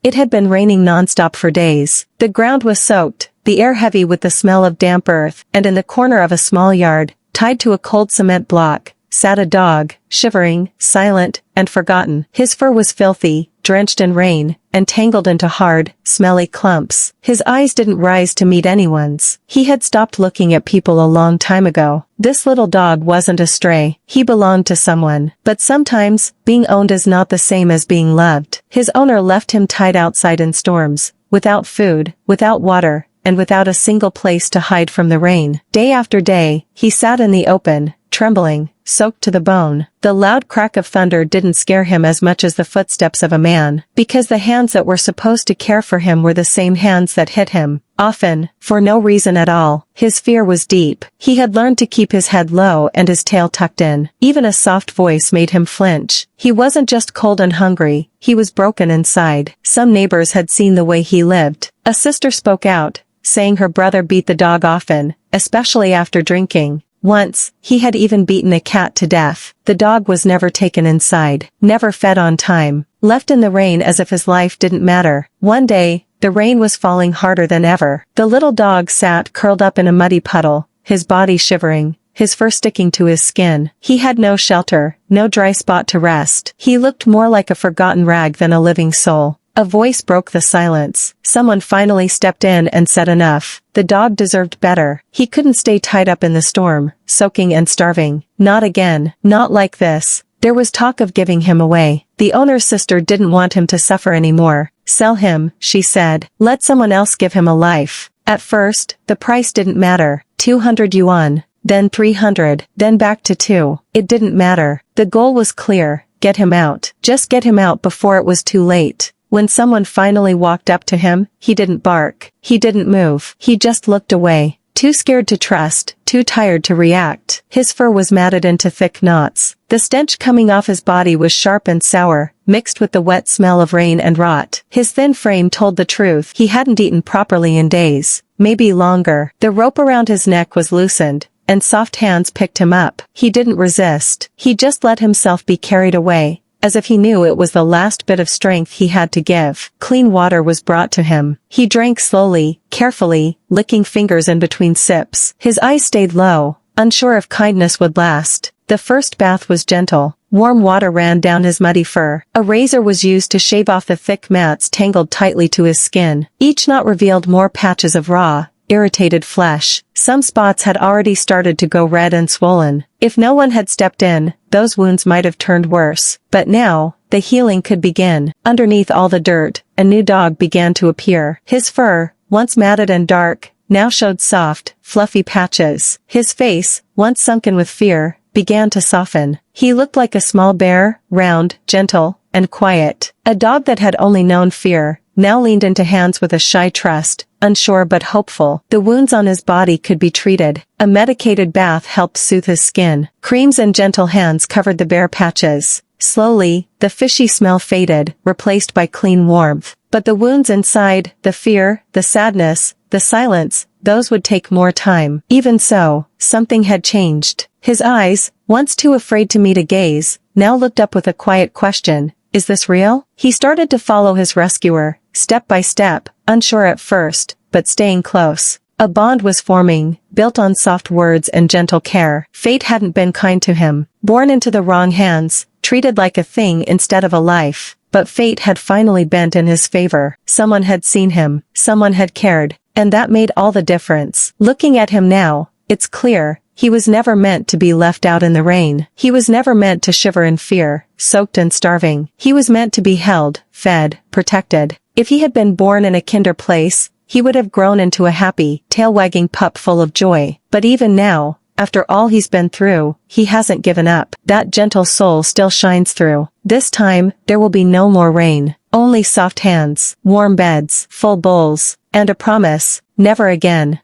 It had been raining nonstop for days. The ground was soaked, the air heavy with the smell of damp earth, and in the corner of a small yard, tied to a cold cement block, sat a dog, shivering, silent, and forgotten. His fur was filthy, drenched in rain, and tangled into hard, smelly clumps. His eyes didn't rise to meet anyone's. He had stopped looking at people a long time ago. This little dog wasn't a stray. He belonged to someone. But sometimes, being owned is not the same as being loved. His owner left him tied outside in storms, without food, without water, and without a single place to hide from the rain. Day after day, he sat in the open, trembling, soaked to the bone. The loud crack of thunder didn't scare him as much as the footsteps of a man, because the hands that were supposed to care for him were the same hands that hit him, often, for no reason at all. His fear was deep. He had learned to keep his head low and his tail tucked in. Even a soft voice made him flinch. He wasn't just cold and hungry, he was broken inside. Some neighbors had seen the way he lived. A sister spoke out, saying her brother beat the dog often, especially after drinking. Once, he had even beaten a cat to death. The dog was never taken inside, never fed on time, left in the rain as if his life didn't matter. One day, the rain was falling harder than ever. The little dog sat curled up in a muddy puddle, his body shivering, his fur sticking to his skin. He had no shelter, no dry spot to rest. He looked more like a forgotten rag than a living soul. A voice broke the silence. Someone finally stepped in and said enough. The dog deserved better. He couldn't stay tied up in the storm, soaking and starving. Not again. Not like this. There was talk of giving him away. The owner's sister didn't want him to suffer anymore. Sell him, she said. Let someone else give him a life. At first, the price didn't matter. 200 yuan. Then 300. Then back to 2. It didn't matter. The goal was clear. Get him out. Just get him out before it was too late. When someone finally walked up to him, he didn't bark. He didn't move. He just looked away. Too scared to trust, too tired to react. His fur was matted into thick knots. The stench coming off his body was sharp and sour, mixed with the wet smell of rain and rot. His thin frame told the truth. He hadn't eaten properly in days, maybe longer. The rope around his neck was loosened, and soft hands picked him up. He didn't resist. He just let himself be carried away, as if he knew it was the last bit of strength he had to give. Clean water was brought to him. He drank slowly, carefully, licking fingers in between sips. His eyes stayed low, unsure if kindness would last. The first bath was gentle. Warm water ran down his muddy fur. A razor was used to shave off the thick mats tangled tightly to his skin. Each knot revealed more patches of raw, irritated flesh. Some spots had already started to go red and swollen. If no one had stepped in, those wounds might have turned worse. But now, the healing could begin. Underneath all the dirt, a new dog began to appear. His fur, once matted and dark, now showed soft, fluffy patches. His face, once sunken with fear, began to soften. He looked like a small bear, round, gentle, and quiet. A dog that had only known fear, now leaned into hands with a shy trust, unsure but hopeful. The wounds on his body could be treated. A medicated bath helped soothe his skin. Creams and gentle hands covered the bare patches. Slowly, the fishy smell faded, replaced by clean warmth. But the wounds inside, the fear, the sadness, the silence, those would take more time. Even so, something had changed. His eyes, once too afraid to meet a gaze, now looked up with a quiet question. Is this real? He started to follow his rescuer, step by step, unsure at first, but staying close. A bond was forming, built on soft words and gentle care. Fate hadn't been kind to him. Born into the wrong hands, treated like a thing instead of a life. But fate had finally bent in his favor. Someone had seen him, someone had cared, and that made all the difference. Looking at him now, it's clear, he was never meant to be left out in the rain. He was never meant to shiver in fear, soaked and starving. He was meant to be held, fed, protected. If he had been born in a kinder place, he would have grown into a happy, tail-wagging pup full of joy. But even now, after all he's been through, he hasn't given up. That gentle soul still shines through. This time, there will be no more rain. Only soft hands, warm beds, full bowls, and a promise, never again.